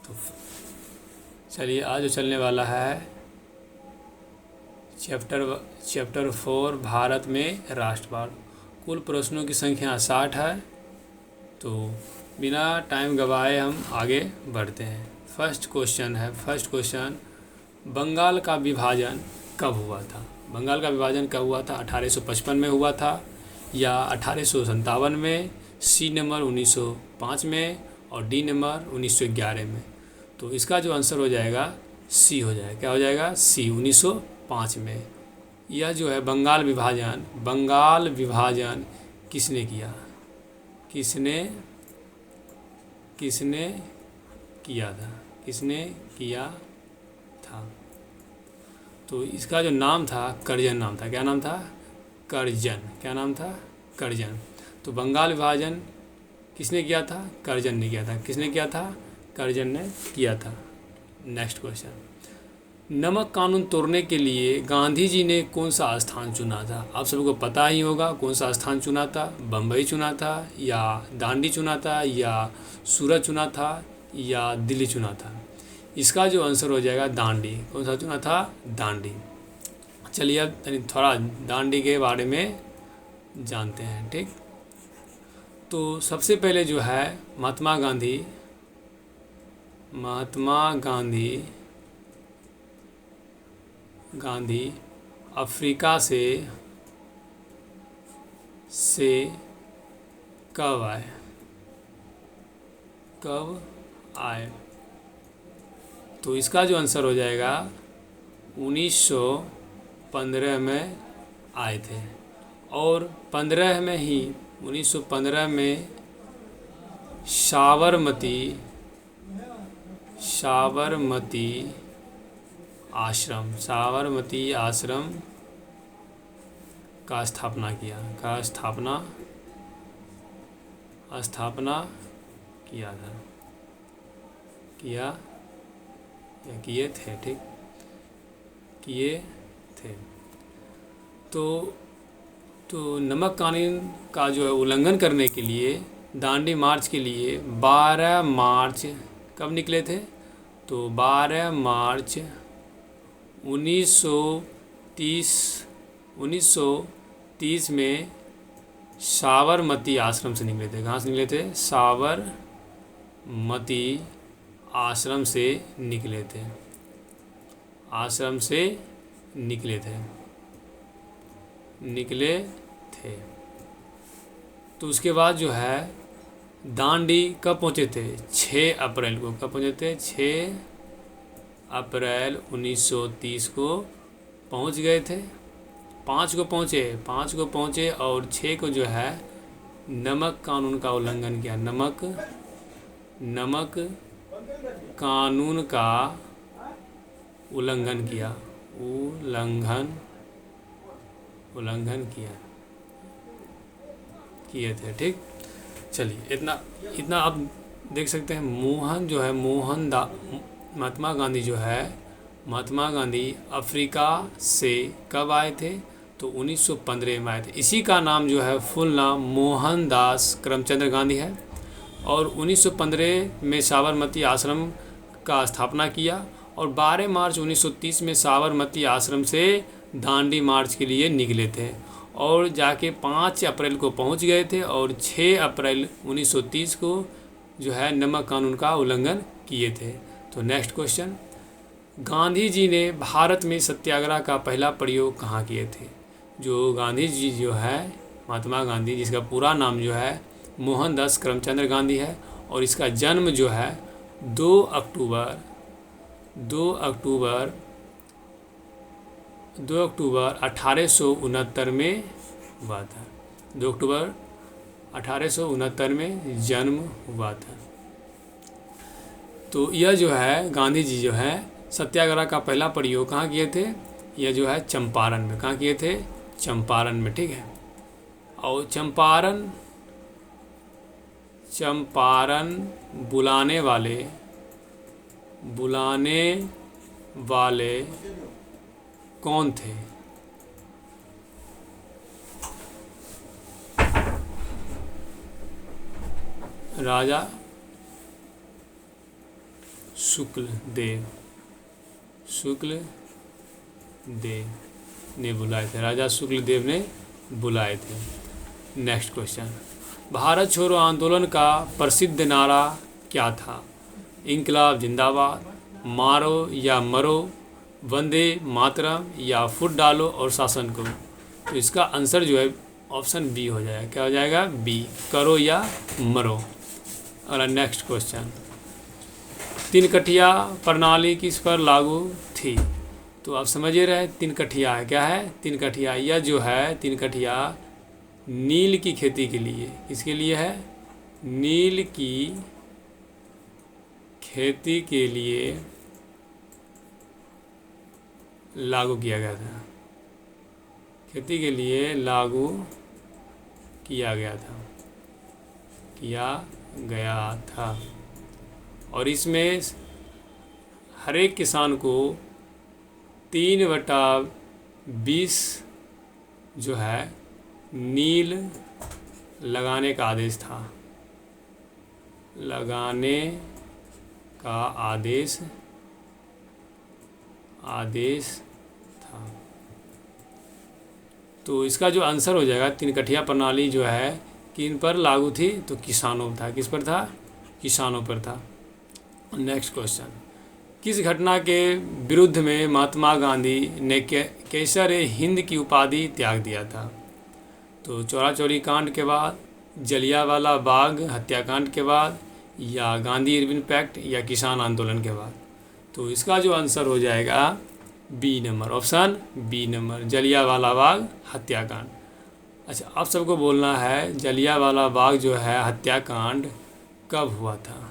तो चलिए आज जो चलने वाला है चैप्टर 4 भारत में राष्ट्रवाद। कुल प्रश्नों की संख्या 60 है। तो बिना टाइम गवाए हम आगे बढ़ते हैं। फर्स्ट क्वेश्चन, बंगाल का विभाजन कब हुआ था? बंगाल का विभाजन कब हुआ था? 1855 में हुआ था या 1857 में, सी नंबर 1905 में और डी नंबर 1911 में। तो इसका जो आंसर हो जाएगा सी हो जाएगा। क्या हो जाएगा? सी, 1905 में। यह जो है बंगाल विभाजन किसने किया? किसने किया था? तो इसका जो नाम था करजन नाम था। क्या नाम था? करजन। तो बंगाल विभाजन किसने किया था? करजन ने किया था। किसने किया था? करजन ने किया था। नेक्स्ट क्वेश्चन, नमक कानून तोड़ने के लिए गांधी जी ने कौन सा स्थान चुना था? आप सबको पता ही होगा कौन सा स्थान चुना था। बम्बई चुना था या दांडी चुना था या सूरत चुना था या दिल्ली चुना था? इसका जो आंसर हो जाएगा दांडी। कौन सा चुना था? दांडी। चलिए अब थोड़ा दांडी के बारे में जानते हैं। ठीक, तो सबसे पहले जो है महात्मा गांधी अफ्रीका से कब आए? तो इसका जो आंसर हो जाएगा 1915 में आए थे। और 1915 में साबरमती आश्रम का स्थापना किया था। किए थे। ठीक, किए थे। तो नमक कानून का जो है उल्लंघन करने के लिए दांडी मार्च के लिए 12 मार्च कब निकले थे? तो 12 मार्च 1930 में साबरमती आश्रम से निकले थे। कहाँ से निकले थे? साबरमती आश्रम से निकले थे। तो उसके बाद जो है दांडी कब पहुँचे थे? 6 अप्रैल को। कब पहुँचे थे? 6 अप्रैल 1930 को पहुँच गए थे। 5 को पहुँचे और 6 को जो है नमक कानून का उल्लंघन किया। नमक कानून का उल्लंघन किए थे। ठीक, चलिए इतना आप देख सकते हैं। महात्मा गांधी अफ्रीका से कब आए थे? तो 1915 में आए थे। इसी का नाम जो है फुल नाम मोहनदास करमचंद गांधी है। और 1915 में साबरमती आश्रम का स्थापना किया और 12 मार्च 1930 में साबरमती आश्रम से दांडी मार्च के लिए निकले थे और जाके 5 अप्रैल को पहुंच गए थे और 6 अप्रैल 1930 को जो है नमक कानून का उल्लंघन किए थे। तो नेक्स्ट क्वेश्चन, गांधी जी ने भारत में सत्याग्रह का पहला प्रयोग कहाँ किए थे? जो गांधी जी जो है महात्मा गांधी, जिसका पूरा नाम जो है मोहनदास करमचंद गांधी है और इसका जन्म जो है 2 अक्टूबर 1869 में हुआ था। 2 अक्टूबर 1869 में जन्म हुआ था। तो यह जो है गांधी जी जो है सत्याग्रह का पहला प्रयोग कहाँ किए थे? यह जो है चंपारण में। कहाँ किए थे? चंपारण में। ठीक है, और चंपारण बुलाने वाले कौन थे? शुक्लदेव ने बुलाए थे, राजा शुक्लदेव ने बुलाए थे। नेक्स्ट क्वेश्चन, भारत छोड़ो आंदोलन का प्रसिद्ध नारा क्या था? इंकलाब जिंदाबाद, मारो या मरो, वंदे मातरम, या फुट डालो और शासन को। तो इसका आंसर जो है ऑप्शन बी हो जाएगा। क्या हो जाएगा? बी, करो या मरो। अगला नेक्स्ट क्वेश्चन, तीन कठिया प्रणाली किस पर लागू थी? तो आप समझिए रहे, तीन कठिया है, क्या है? तीन कठिया। यह जो है तीन कठिया नील की खेती के लिए, किसके लिए है? नील की खेती के लिए लागू किया गया था, खेती के लिए लागू किया गया था। और इसमें हर एक किसान को 3/20 जो है नील लगाने का आदेश था, लगाने का आदेश था। तो इसका जो आंसर हो जाएगा, तीन कठिया प्रणाली जो है किन पर लागू थी? तो किसानों पर था। किस पर था? किसानों पर था। नेक्स्ट क्वेश्चन, किस घटना के विरुद्ध में महात्मा गांधी ने केसर हिंद की उपाधि त्याग दिया था? तो चौरा चौरी कांड के बाद, जलियांवाला बाग हत्याकांड के बाद, या गांधी इरविन पैक्ट, या किसान आंदोलन के बाद। तो इसका जो आंसर हो जाएगा B number, option B number, Jallianwala Bagh हत्याकांड। अच्छा, आप सबको बोलना है जलियांवाला बाग जो है हत्याकांड कब हुआ था?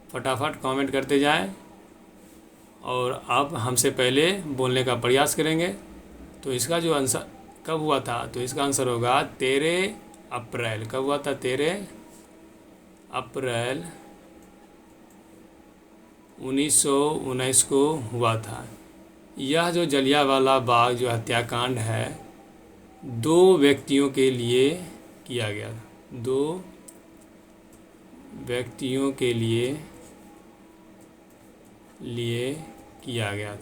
फटाफट कमेंट करते जाएं और आप हमसे पहले बोलने का प्रयास करेंगे। तो इसका जो आंसर कब हुआ था? तो इसका आंसर होगा 13 अप्रैल। कब हुआ था? 13 अप्रैल 1919 को हुआ था। यह जो जलियांवाला बाग जो हत्याकांड है 2 व्यक्तियों के लिए किया गया था, 2 व्यक्तियों के लिए किया गया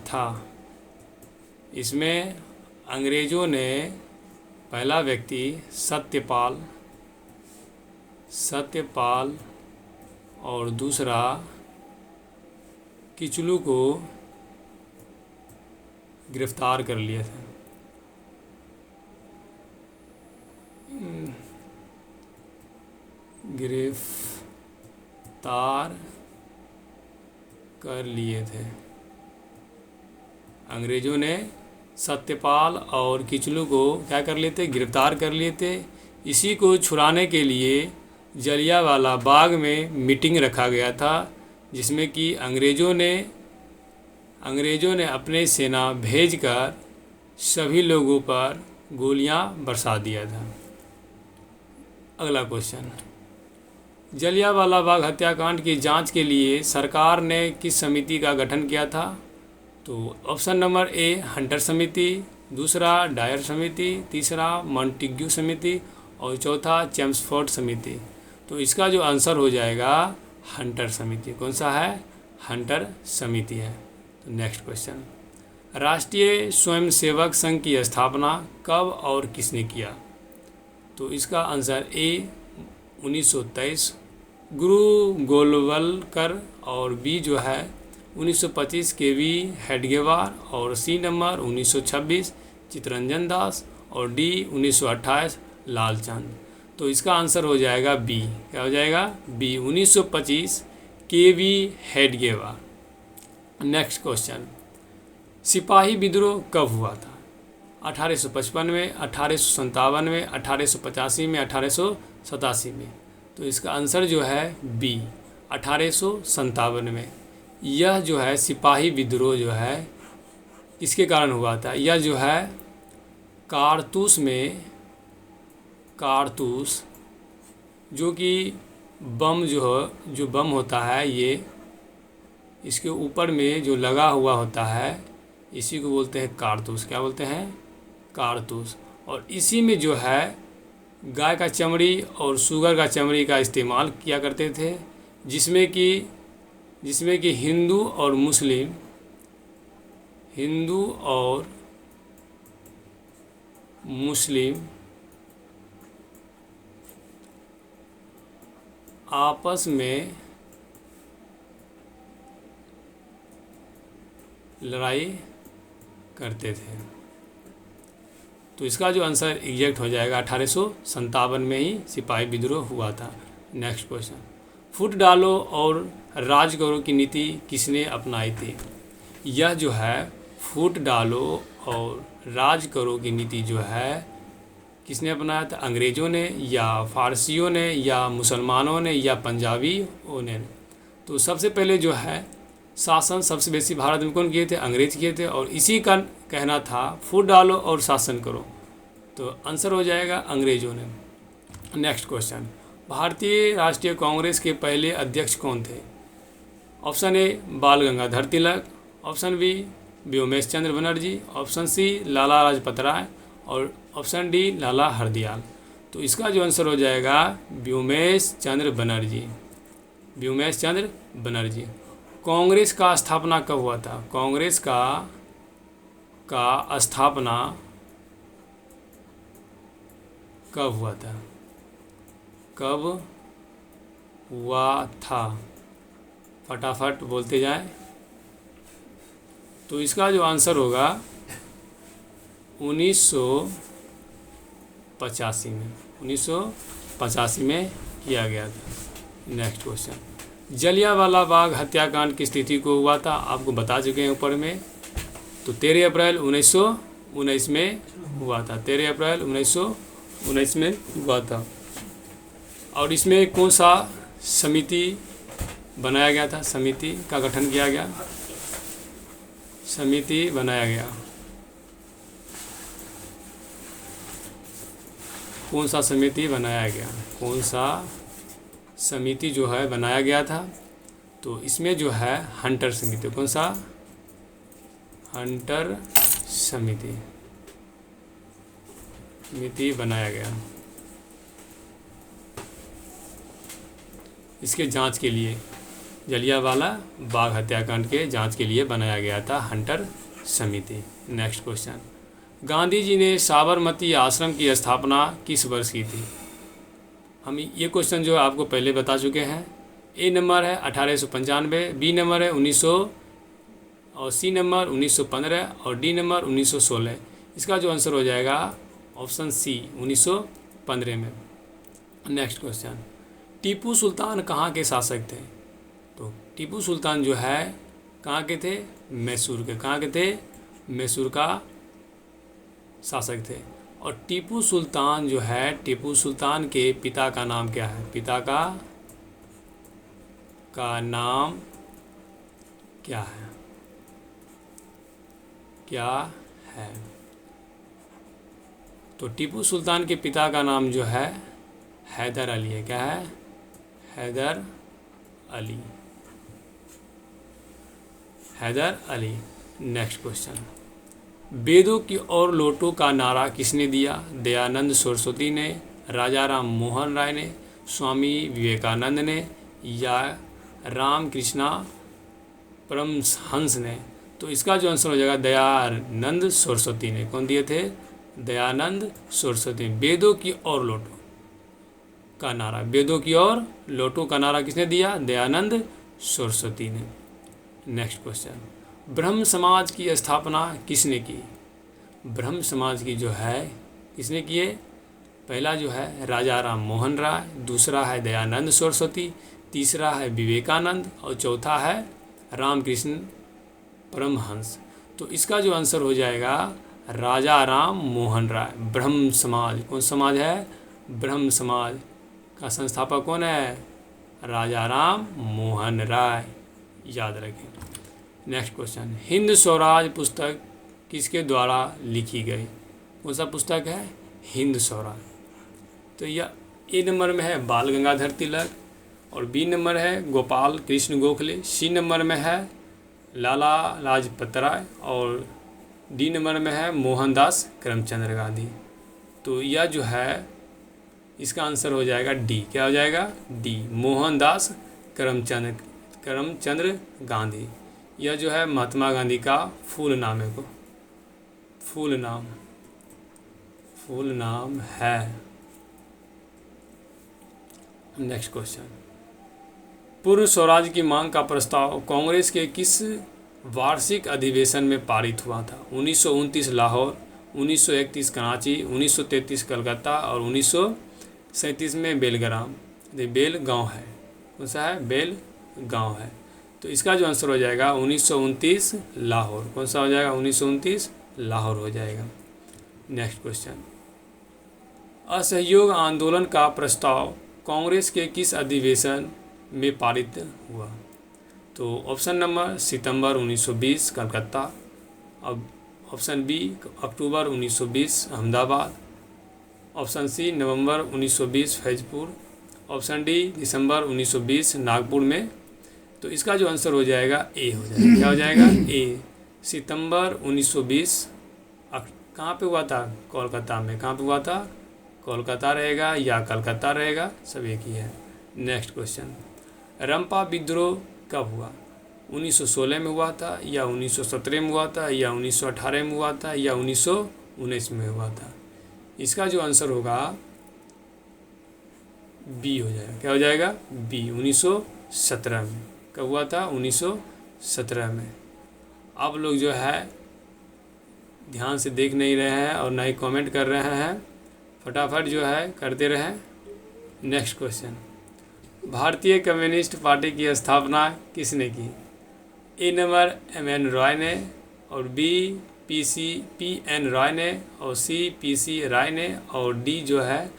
था। इसमें अंग्रेज़ों ने पहला व्यक्ति सत्यपाल और दूसरा किचलू को गिरफ्तार कर लिया था। अंग्रेज़ों ने सत्यपाल और किचलू को क्या कर लिए थे? गिरफ्तार कर लिए थे। इसी को छुड़ाने के लिए जलियांवाला बाग में मीटिंग रखा गया था, जिसमें कि अंग्रेज़ों ने अपने सेना भेजकर सभी लोगों पर गोलियां बरसा दिया था। अगला क्वेश्चन, जलियांवाला बाग हत्याकांड की जांच के लिए सरकार ने किस समिति का गठन किया था? तो ऑप्शन नंबर ए हंटर समिति, दूसरा डायर समिति, तीसरा मॉन्टेग्यू समिति और चौथा चेम्सफोर्ड समिति। तो इसका जो आंसर हो जाएगा हंटर समिति। कौन सा है? हंटर समिति है। तो नेक्स्ट क्वेश्चन, राष्ट्रीय स्वयंसेवक संघ की स्थापना कब और किसने किया? तो इसका आंसर ए 1923 गुरु गोलवलकर, और बी जो है 1925 के.वी. हेडगेवार, और सी नंबर 1926 चित्तरंजन दास, और डी 1928 लालचंद। तो इसका आंसर हो जाएगा बी। क्या हो जाएगा? B 1925 K V. Hedgewar. Next question, सिपाही विद्रोह कब हुआ था? 1855 में, 1857 में, 1885 में, 1887 में। तो इसका आंसर जो है बी 1857 में। यह जो है सिपाही विद्रोह जो है किसके कारण हुआ था? यह जो है कारतूस जो कि बम जो बम होता है, ये इसके ऊपर में जो लगा हुआ होता है इसी को बोलते हैं कारतूस। क्या बोलते हैं? कारतूस। और इसी में जो है गाय का चमड़ी और सूअर का चमड़ी का इस्तेमाल किया करते थे, जिसमें कि हिंदू और मुस्लिम आपस में लड़ाई करते थे। तो इसका जो आंसर एग्जैक्ट हो जाएगा 1857 में ही सिपाही विद्रोह हुआ था। नेक्स्ट क्वेश्चन, फुट डालो और राज करो की नीति किसने अपनाई थी? यह जो है फुट डालो और राज करो की नीति जो है किसने अपनाया था? अंग्रेज़ों ने या फारसियों ने या मुसलमानों ने या पंजाबियों ने? तो सबसे पहले जो है शासन सबसे बेसी भारत में कौन किए थे? अंग्रेज किए थे, और इसी का कहना था फुट डालो और शासन करो। तो आंसर हो जाएगा अंग्रेज़ों ने। नेक्स्ट क्वेश्चन, भारतीय राष्ट्रीय कांग्रेस के पहले अध्यक्ष कौन थे? ऑप्शन ए बाल गंगाधर तिलक, ऑप्शन बी व्योमेश चंद्र बनर्जी, ऑप्शन सी लाला लाजपत राय और ऑप्शन डी लाला हरदयाल। तो इसका जो आंसर हो जाएगा व्योमेश चंद्र बनर्जी। व्योमेश चंद्र बनर्जी। कांग्रेस का स्थापना कब हुआ था? कांग्रेस का स्थापना कब हुआ था? कब हुआ था? फटाफट बोलते जाएं। तो इसका जो आंसर होगा 1985 में। 1985 में किया गया था। नेक्स्ट क्वेश्चन, जलियांवाला बाग हत्याकांड की स्थिति को हुआ था? आपको बता चुके हैं ऊपर में। तो 13 अप्रैल 1919 में हुआ था। 13 अप्रैल 1919 में हुआ था। और इसमें कौन सा समिति बनाया गया था? समिति का गठन किया गया। समिति बनाया गया। कौन सा समिति बनाया गया? कौन सा समिति जो है बनाया गया था? तो इसमें जो है हंटर समिति। कौन सा? हंटर समिति बनाया गया। इसके जांच के लिए, जलियांवाला बाग हत्याकांड के जांच के लिए बनाया गया था हंटर समिति। नेक्स्ट क्वेश्चन, गांधी जी ने साबरमती आश्रम की स्थापना किस वर्ष की थी? हम ये क्वेश्चन जो आपको पहले बता चुके हैं। ए नंबर है 1895, बी नंबर है 1900 और सी नंबर 1915 और डी नंबर 1916। इसका जो आंसर हो जाएगा ऑप्शन सी 1915 में। नेक्स्ट क्वेश्चन, टीपू सुल्तान कहाँ के शासक थे? तो टीपू सुल्तान जो है कहाँ के थे? मैसूर के। कहाँ के थे? मैसूर का शासक थे। और टीपू सुल्तान जो है, टीपू सुल्तान के पिता का नाम क्या है? पिता का नाम क्या है? क्या है? तो टीपू सुल्तान के पिता का नाम जो है हैदर अली है। क्या है? हैदर अली। हैदर अली। नेक्स्ट क्वेश्चन, वेदों की ओर लौटो का नारा किसने दिया? दयानंद सरस्वती ने, राजा राम मोहन राय ने, स्वामी विवेकानंद ने या रामकृष्णा परमहंस ने? तो इसका जो आंसर हो जाएगा दयानंद सरस्वती ने। कौन दिए थे? दयानंद सरस्वती। वेदों की ओर लौटो का नारा, वेदों की ओर लौटो का नारा किसने दिया? दयानंद सरस्वती ने। नेक्स्ट क्वेश्चन, ब्रह्म समाज की स्थापना किसने की? ब्रह्म समाज की जो है किसने किए? पहला जो है राजा राम मोहन राय, दूसरा है दयानंद सरस्वती, तीसरा है विवेकानंद और चौथा है रामकृष्ण परमहंस। तो इसका जो आंसर हो जाएगा राजा राम मोहन राय। ब्रह्म समाज कौन समाज है? ब्रह्म समाज का संस्थापक कौन है? राजा राम मोहन राय। याद रखें। नेक्स्ट क्वेश्चन, हिंद स्वराज पुस्तक किसके द्वारा लिखी गई? कौन सा पुस्तक है? हिंद स्वराज। तो यह ए नंबर में है बाल गंगाधर तिलक और बी नंबर है गोपाल कृष्ण गोखले, सी नंबर में है लाला लाजपत राय और डी नंबर में है मोहनदास करमचंद गांधी। तो यह जो है इसका आंसर हो जाएगा डी। क्या हो जाएगा? डी, मोहनदास करमचंद्र गांधी। यह जो है महात्मा गांधी का फुल नाम है, को फुल नाम है। नेक्स्ट क्वेश्चन, पूर्ण स्वराज की मांग का प्रस्ताव कांग्रेस के किस वार्षिक अधिवेशन में पारित हुआ था? 1929 लाहौर, 1931 कराची, 1933 कलकत्ता और 1937 में बेलगाम। बेलगांव है, कौन सा है? बेलगांव है। तो इसका जो आंसर हो जाएगा 1929 लाहौर। कौन सा हो जाएगा? 1929 लाहौर हो जाएगा। नेक्स्ट क्वेश्चन, असहयोग आंदोलन का प्रस्ताव कांग्रेस के किस अधिवेशन में पारित हुआ? तो ऑप्शन नंबर सितंबर 1920 कलकत्ता, अब ऑप्शन बी अक्टूबर 1920 अहमदाबाद, ऑप्शन सी नवंबर 1920 फैजपुर, ऑप्शन डी दिसंबर 1920 नागपुर में। तो इसका जो आंसर हो जाएगा ए हो जाएगा। क्या हो जाएगा? ए, सितंबर 1920। कहाँ पे हुआ था? कोलकाता में। कहाँ पे हुआ था? कोलकाता रहेगा या कलकत्ता रहेगा, सब एक ही है। नेक्स्ट क्वेश्चन, रंपा विद्रोह कब हुआ? 1916 में हुआ था या 1917 में हुआ था या 1918 में हुआ था या 1919 में हुआ था? इसका जो आंसर होगा बी हो जाएगा। क्या हो जाएगा? बी, 1917 में। कब हुआ था? 1917 में। आप लोग जो है ध्यान से देख नहीं रहे हैं और ना ही कमेंट कर रहे हैं, फटाफट जो है करते रहें। नेक्स्ट क्वेश्चन, भारतीय कम्युनिस्ट पार्टी की स्थापना किसने की? ए नंबर एम.एन. रॉय ने, और बी पी.एन. रॉय ने, और सी पी.सी. राय ने, और डी जो है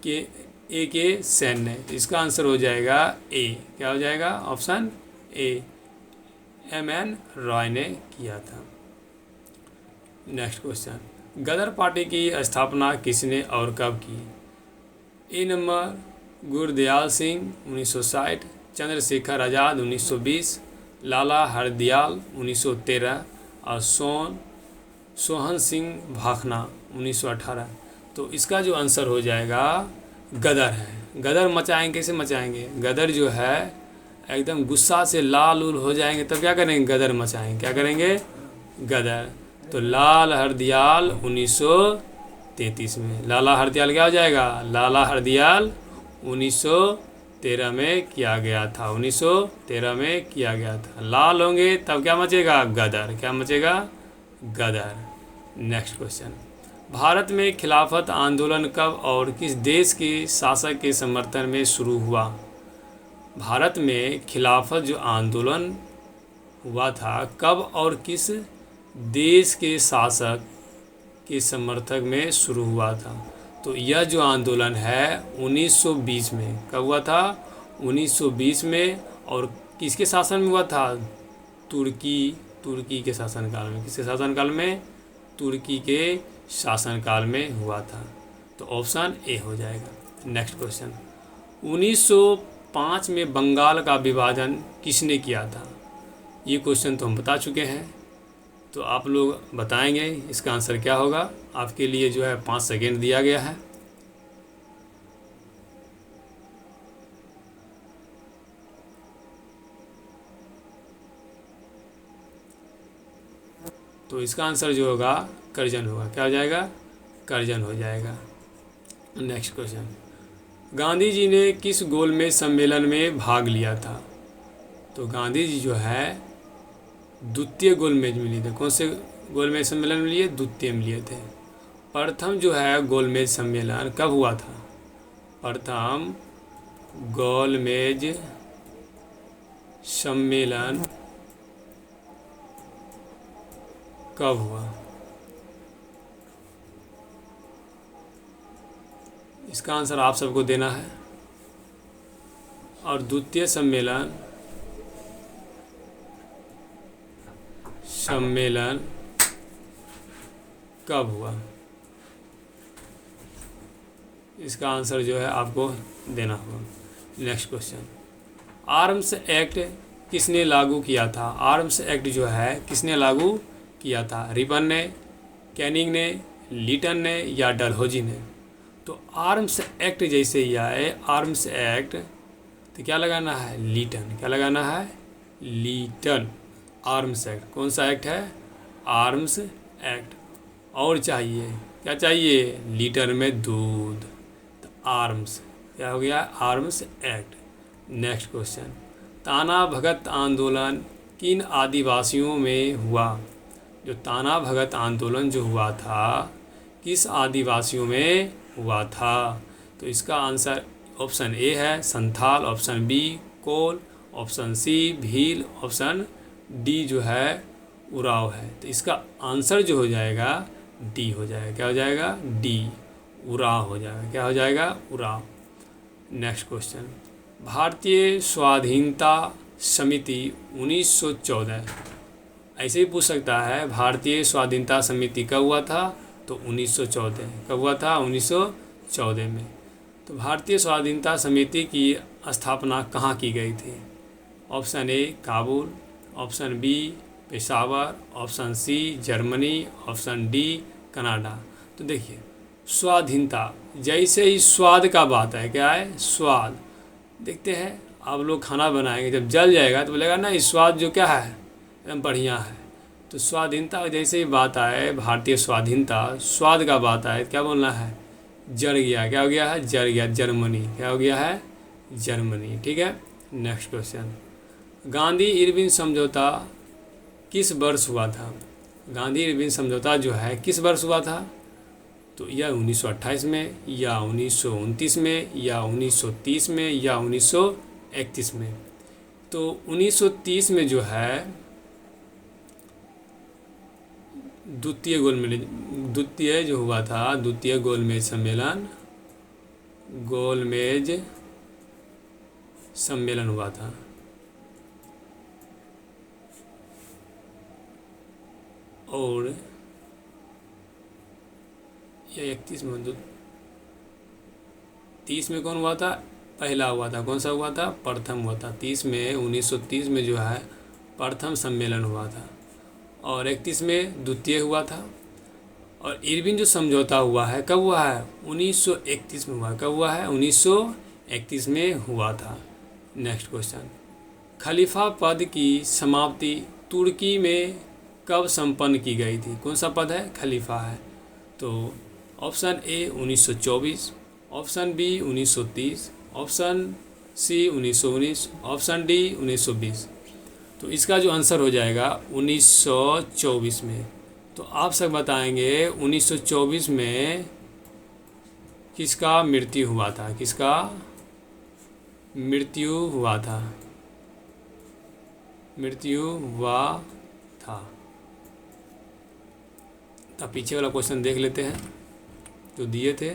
के सेन ने। इसका आंसर हो जाएगा ए। क्या हो जाएगा? Option A, M.N.. रॉय ने किया था। नेक्स्ट क्वेश्चन, गदर पार्टी की स्थापना किसने और कब की? ए नंबर गुरदयाल सिंह 1960, चंद्रशेखर आज़ाद 1920, लाला हरदयाल 1913 और सोहन सिंह भाखना 1918। तो इसका जो आंसर हो जाएगा गदर है। गदर मचाएंगे, कैसे मचाएंगे? गदर जो है एकदम गुस्सा से लाल उल हो जाएंगे, तब क्या करेंगे? गदर मचाएंगे। क्या करेंगे? गदर। तो लाला हरदयाल 1933 में। लाला हरदयाल क्या हो जाएगा? लाला हरदयाल 1913 में किया गया था। 1913 में किया गया था। लाल होंगे तब क्या मचेगा? गदर। क्या मचेगा? गदर। नेक्स्ट क्वेश्चन, भारत में खिलाफत आंदोलन कब और किस देश के शासक के समर्थन में शुरू हुआ? भारत में खिलाफत जो आंदोलन हुआ था कब और किस देश के शासक के समर्थक में शुरू हुआ था? तो यह जो आंदोलन है 1920 में। कब हुआ था? 1920 में। और किसके शासन में हुआ था? तुर्की के शासनकाल में। किसके शासनकाल में? तुर्की के शासनकाल में हुआ था। तो ऑप्शन ए हो जाएगा। नेक्स्ट क्वेश्चन, 1905 में बंगाल का विभाजन किसने किया था? ये क्वेश्चन तो हम बता चुके हैं, तो आप लोग बताएंगे इसका आंसर क्या होगा। आपके लिए जो है 5 सेकेंड दिया गया है। तो इसका आंसर जो होगा करजन होगा। क्या हो जाएगा? करजन हो जाएगा। नेक्स्ट क्वेश्चन, गांधी जी ने किस गोलमेज सम्मेलन में भाग लिया था? तो गांधी जी जो है द्वितीय गोलमेज में लिए थे। कौन से गोलमेज सम्मेलन में लिए? द्वितीय में लिए थे। प्रथम जो है गोलमेज सम्मेलन कब हुआ था? प्रथम गोलमेज सम्मेलन कब हुआ? इसका आंसर आप सबको देना है। और द्वितीय सम्मेलन कब हुआ? इसका आंसर जो है आपको देना होगा। नेक्स्ट क्वेश्चन, आर्म्स एक्ट किसने लागू किया था? आर्म्स एक्ट जो है किसने लागू किया था? रिपन ने, कैनिंग ने, लीटन ने या डलहौजी ने? तो आर्म्स एक्ट जैसे ही आए, आर्म्स एक्ट, तो क्या लगाना है? लीटन। क्या लगाना है? लीटन। आर्म्स एक्ट कौन सा एक्ट है? Arms act. और चाहिए, क्या चाहिए? लीटर में दूध। तो आर्म्स, क्या हो गया? Arms act. नेक्स्ट क्वेश्चन, ताना भगत आंदोलन किन आदिवासियों में हुआ? जो ताना भगत आंदोलन जो हुआ था, किस आदिवासियों में हुआ था? तो इसका आंसर ऑप्शन ए है Santhal, option B Kol, option C Bhil, option D जो है उराव है। तो इसका आंसर जो हो जाएगा डी हो जाएगा। क्या हो जाएगा? डी, उराव हो जाएगा। क्या हो जाएगा? उराव। नेक्स्ट क्वेश्चन, भारतीय स्वाधीनता समिति 1914, ऐसे ही पूछ सकता है भारतीय स्वाधीनता समिति कब हुआ था? तो 1914। कब हुआ था? 1914 में। तो भारतीय स्वाधीनता समिति की स्थापना कहाँ की गई थी? Option A Kabul, option B Peshawar, option C Germany, option D Canada. तो देखिए, स्वाधीनता, जैसे ही स्वाद का बात है, क्या है? स्वाद। देखते हैं आप लोग खाना बनाएंगे, जब जल जाएगा तो बोलेगा ना इस स्वाद जो क्या है, एकदम बढ़िया है। तो स्वाधीनता जैसे ही बात आए, भारतीय स्वाधीनता, स्वाद का बात आए, क्या बोलना है? जल गया। क्या हो गया है? जल गया। जर्मनी। क्या हो गया है? जर्मनी। ठीक है। नेक्स्ट क्वेश्चन, गांधी इरविन समझौता किस वर्ष हुआ था? गांधी इरविन समझौता जो है किस वर्ष हुआ था? तो या 1928 में, या 1929 में, या 1930 में, या 1931 में। तो 1930 में जो है द्वितीय जो हुआ था, द्वितीय गोलमेज सम्मेलन, गोलमेज सम्मेलन हुआ था। और ये 31 में, 30 में कौन हुआ था? पहला हुआ था। कौन सा हुआ था? प्रथम हुआ था। 30 में, 1930 में जो है प्रथम सम्मेलन हुआ था, और 31 में द्वितीय हुआ था। और इरविन जो समझौता हुआ है कब हुआ है? 1931 में हुआ। कब हुआ है? 1931 में हुआ था। नेक्स्ट क्वेश्चन, खलीफा पद की समाप्ति तुर्की में कब संपन्न की गई थी? कौन सा पद है? खलीफा है। तो option A 1924, option B 1930, option C 1919, option D 1920। तो इसका जो आंसर हो जाएगा 1924 में। तो आप सब बताएंगे 1924 में किसका मृत्यु हुआ था? किसका मृत्यु हुआ था? मृत्यु हुआ था। तो पीछे वाला क्वेश्चन देख लेते हैं जो दिए थे।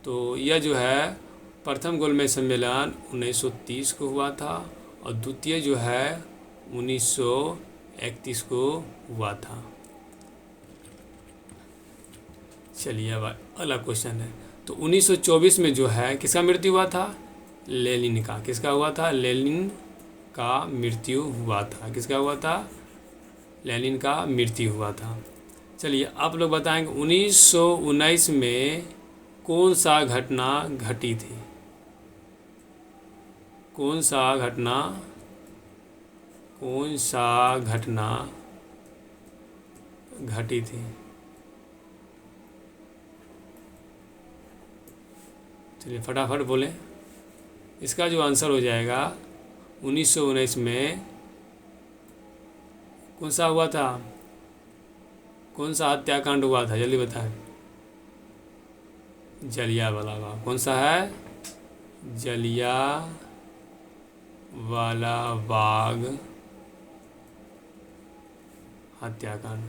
तो यह जो है प्रथम गोलमेज सम्मेलन 1930 को हुआ था, और द्वितीय जो है 1931 को हुआ था। चलिए अब अगला क्वेश्चन है। तो 1924 में जो है किसका मृत्यु हुआ था? लेनिन का। किसका हुआ था? लेनिन का मृत्यु हुआ था। किसका हुआ था? लेनिन का मृत्यु हुआ था। चलिए आप लोग बताएंगे 1919 में कौन सा घटना घटी थी? कौन सा घटना घटी थी? चलिए फटाफट बोलें। इसका जो आंसर हो जाएगा 1919 में कौन सा हुआ था? कौन सा हत्याकांड हुआ था? जल्दी बताएं। जलियांवाला बाग। कौन सा है? जलियांवाला बाग हत्याकांड।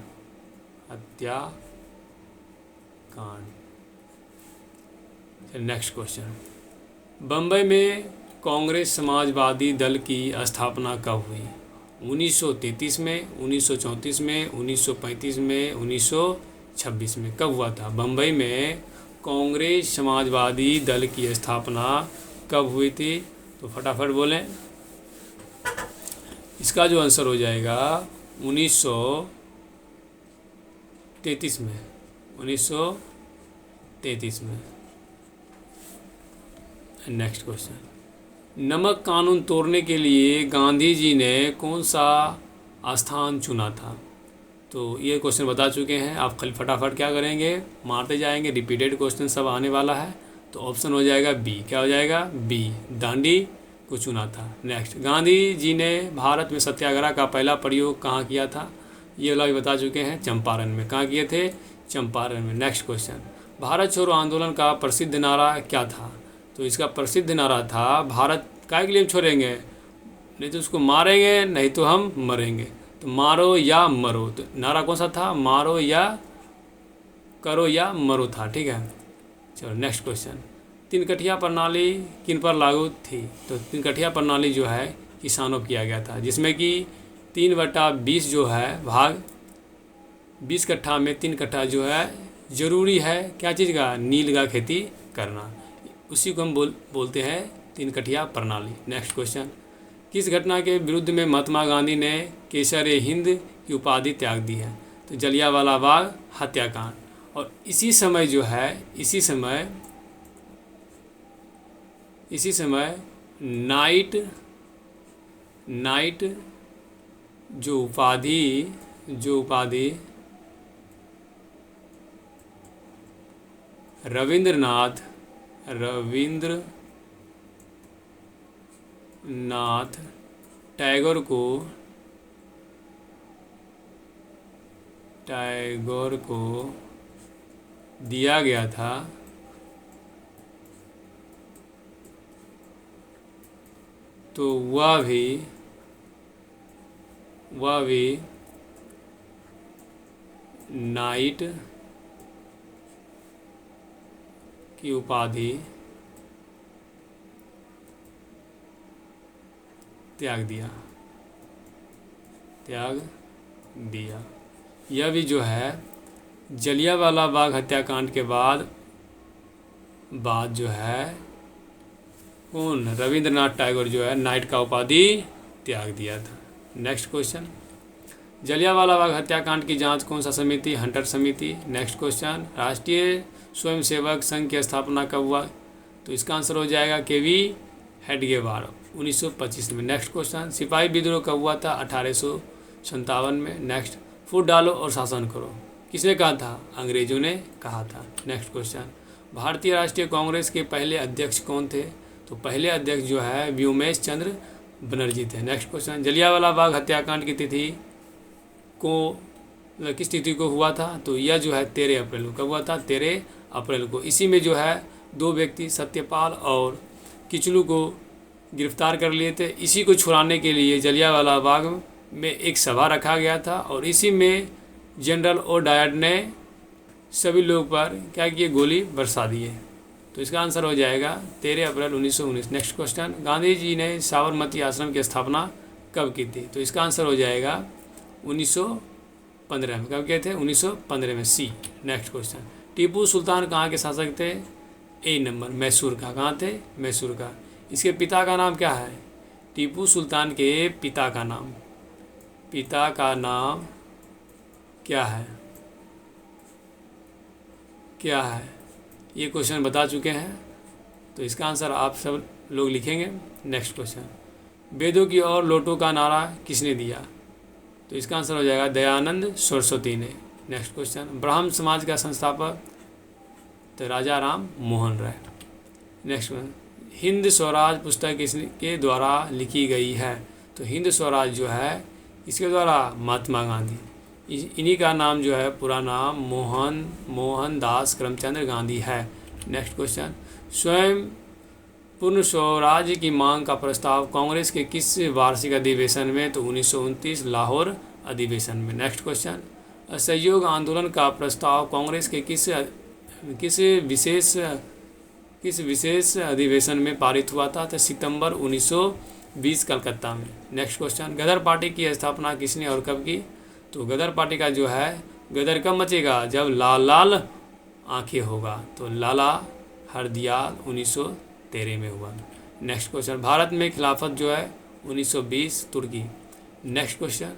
नेक्स्ट क्वेश्चन, बम्बई में कांग्रेस समाजवादी दल की स्थापना कब हुई? 1933 में, 1934 में, 1935 में, 1926 में। कब हुआ था? बम्बई में कांग्रेस समाजवादी दल की स्थापना कब हुई थी? तो फटाफट बोलें। इसका जो आंसर हो जाएगा 1933 में। 1933 में। नेक्स्ट क्वेश्चन, नमक कानून तोड़ने के लिए गांधी जी ने कौन सा स्थान चुना था? तो ये क्वेश्चन बता चुके हैं, आप खाली फटाफट क्या करेंगे, मारते जाएंगे, रिपीटेड क्वेश्चन सब आने वाला है। तो ऑप्शन हो जाएगा बी, क्या हो जाएगा, बी, दांडी को चुना था। नेक्स्ट, गांधी जी ने भारत में सत्याग्रह का पहला प्रयोग कहाँ किया था? ये वाला भी बता चुके हैं, चंपारण में। कहाँ किए थे? चंपारण में। नेक्स्ट क्वेश्चन, भारत छोड़ो आंदोलन का प्रसिद्ध नारा क्या था? तो इसका प्रसिद्ध नारा था, भारत काहे के लिए हम छोड़ेंगे, नहीं तो उसको मारेंगे, नहीं तो हम मरेंगे। तो मारो या मरो, तो नारा कौन सा था? मारो या करो या मरो था। ठीक है, चलो नेक्स्ट क्वेश्चन, तीन कठिया प्रणाली किन पर लागू थी? तो तीन कठिया प्रणाली जो है किसानों पर किया गया था, जिसमें कि 3/20 जो है भाग 20 कट्ठा में 3 कट्ठा जो है ज़रूरी है, क्या चीज़ का? नील का खेती करना। उसी को हम बोलते हैं 3 कठिया प्रणाली। नेक्स्ट क्वेश्चन, किस घटना के विरुद्ध में महात्मा गांधी ने केसर हिंद की उपाधि त्याग दी है? तो जलियांवाला बाग हत्याकांड। और इसी समय जो है, इसी समय नाइट जो उपाधि रविंद्रनाथ टैगोर को दिया गया था, तो वह भी नाइट की उपाधि त्याग दिया। यह भी जो है जलियांवाला बाग हत्याकांड के बाद जो है कौन, रविंद्रनाथ टैगोर जो है नाइट का उपाधि त्याग दिया था। नेक्स्ट क्वेश्चन, जलियांवाला बाग हत्याकांड की जांच कौन सा समिति? हंटर समिति। नेक्स्ट क्वेश्चन, राष्ट्रीय स्वयंसेवक संघ की स्थापना कब हुआ? तो इसका आंसर हो जाएगा केवी हेडगेवार 1925 में। नेक्स्ट क्वेश्चन, सिपाही विद्रोह कब हुआ था? 1857 में। नेक्स्ट, फूट डालो और शासन करो किसने कहा था? अंग्रेजों ने कहा था। नेक्स्ट क्वेश्चन, भारतीय राष्ट्रीय कांग्रेस के पहले अध्यक्ष कौन थे? तो पहले अध्यक्ष जो है व्योमेश चंद्र बनर्जी थे। नेक्स्ट क्वेश्चन, जलियांवाला बाग हत्याकांड की तिथि को किस तिथि को हुआ था? तो यह जो है 13 अप्रैल को। कब हुआ था? 13 अप्रैल को। इसी में जो है 2 व्यक्ति सत्यपाल और किचलू को गिरफ्तार कर लिए थे। इसी को छुड़ाने के लिए जलियांवाला बाग में एक सभा रखा गया था और इसी में जनरल ओ डायट ने सभी लोगों पर क्या किए? गोली बरसा दिए। तो इसका आंसर हो जाएगा 13 अप्रैल 1919। नेक्स्ट क्वेश्चन, गांधी जी ने साबरमती आश्रम की स्थापना कब की थी? तो इसका आंसर हो जाएगा 1915 में। कब किए थे? 1915 में, सी। नेक्स्ट क्वेश्चन, टीपू सुल्तान कहाँ के शासक थे? ए नंबर, मैसूर का। कहाँ थे? मैसूर का। इसके पिता का नाम क्या है? टीपू सुल्तान के पिता का नाम क्या है? ये क्वेश्चन बता चुके हैं, तो इसका आंसर आप सब लोग लिखेंगे। नेक्स्ट क्वेश्चन, वेदों की ओर लौटो का नारा किसने दिया? तो इसका आंसर हो जाएगा दयानंद सरस्वती ने। नेक्स्ट क्वेश्चन, ब्राह्म समाज का संस्थापक? तो राजा राम मोहन राय। नेक्स्ट क्वेश्चन, हिंद स्वराज पुस्तक किसके द्वारा लिखी गई है? तो हिंद स्वराज जो है इसके द्वारा महात्मा गांधी, इन्हीं का नाम जो है पूरा नाम मोहनदास करमचंद गांधी है। नेक्स्ट क्वेश्चन, स्वयं पूर्ण स्वराज्य की मांग का प्रस्ताव कांग्रेस के किस वार्षिक अधिवेशन में? तो 1929 लाहौर अधिवेशन में। नेक्स्ट क्वेश्चन, असहयोग आंदोलन का प्रस्ताव कांग्रेस के किस विशेष अधिवेशन में पारित हुआ था? तो सितंबर 1920 कलकत्ता में। नेक्स्ट क्वेश्चन, गदर पार्टी की स्थापना किसने और कब की? तो गदर पार्टी का जो है गदर कब मचेगा? जब लाल लाल आंखें होगा। तो लाला हरदयाल 1913 में हुआ। नेक्स्ट क्वेश्चन, भारत में खिलाफत जो है 1920 तुर्की। नेक्स्ट क्वेश्चन,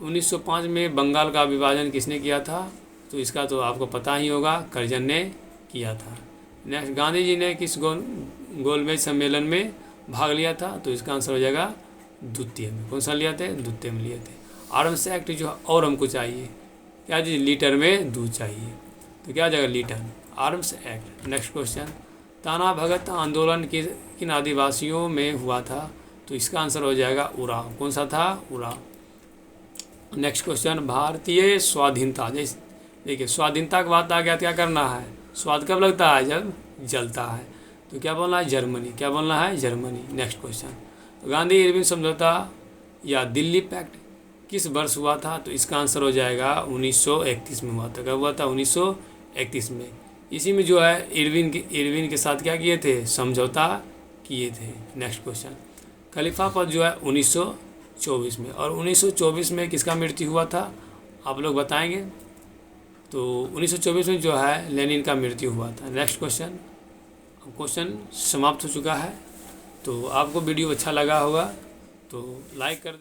1905 में बंगाल का विभाजन किसने किया था? तो इसका तो आपको पता ही होगा, करजन ने किया था। नेक्स्ट, गांधी जी ने किस गोलमेज सम्मेलन में भाग लिया था? तो इसका आंसर हो जाएगा द्वितीय में। कौन सा लिए थे? द्वितीय में लिए थे। आर्म्स एक्ट जो और हमको चाहिए क्या जी? लीटर में दूध चाहिए, तो क्या हो जाएगा? Litre. Arms act. Next question, ताना भगत आंदोलन किन आदिवासियों में हुआ था? तो इसका आंसर हो जाएगा उराव। कौन सा था? उराव। नेक्स्ट क्वेश्चन, भारतीय स्वाधीनता, जैसे देखिए स्वाधीनता के बाद आ गया, क्या करना है? स्वाद कब लगता है? जब जलता है। तो क्या बोलना है? जर्मनी। क्या बोलना है? Germany. Next question, Gandhi Irwin समझौता या दिल्ली पैक्ट किस वर्ष हुआ था? तो इसका आंसर हो जाएगा 1931 में हुआ था। कब हुआ था? 1931 में। इसी में जो है इरविन के साथ क्या किए थे? समझौता किए थे। नेक्स्ट क्वेश्चन, खलीफा पद जो है 1924 में, और 1924 में किसका मृत्यु हुआ था? आप लोग बताएंगे। तो 1924 में जो है लेनिन का मृत्यु हुआ था। नेक्स्ट क्वेश्चन समाप्त हो चुका है। तो आपको वीडियो अच्छा लगा होगा तो लाइक कर दें।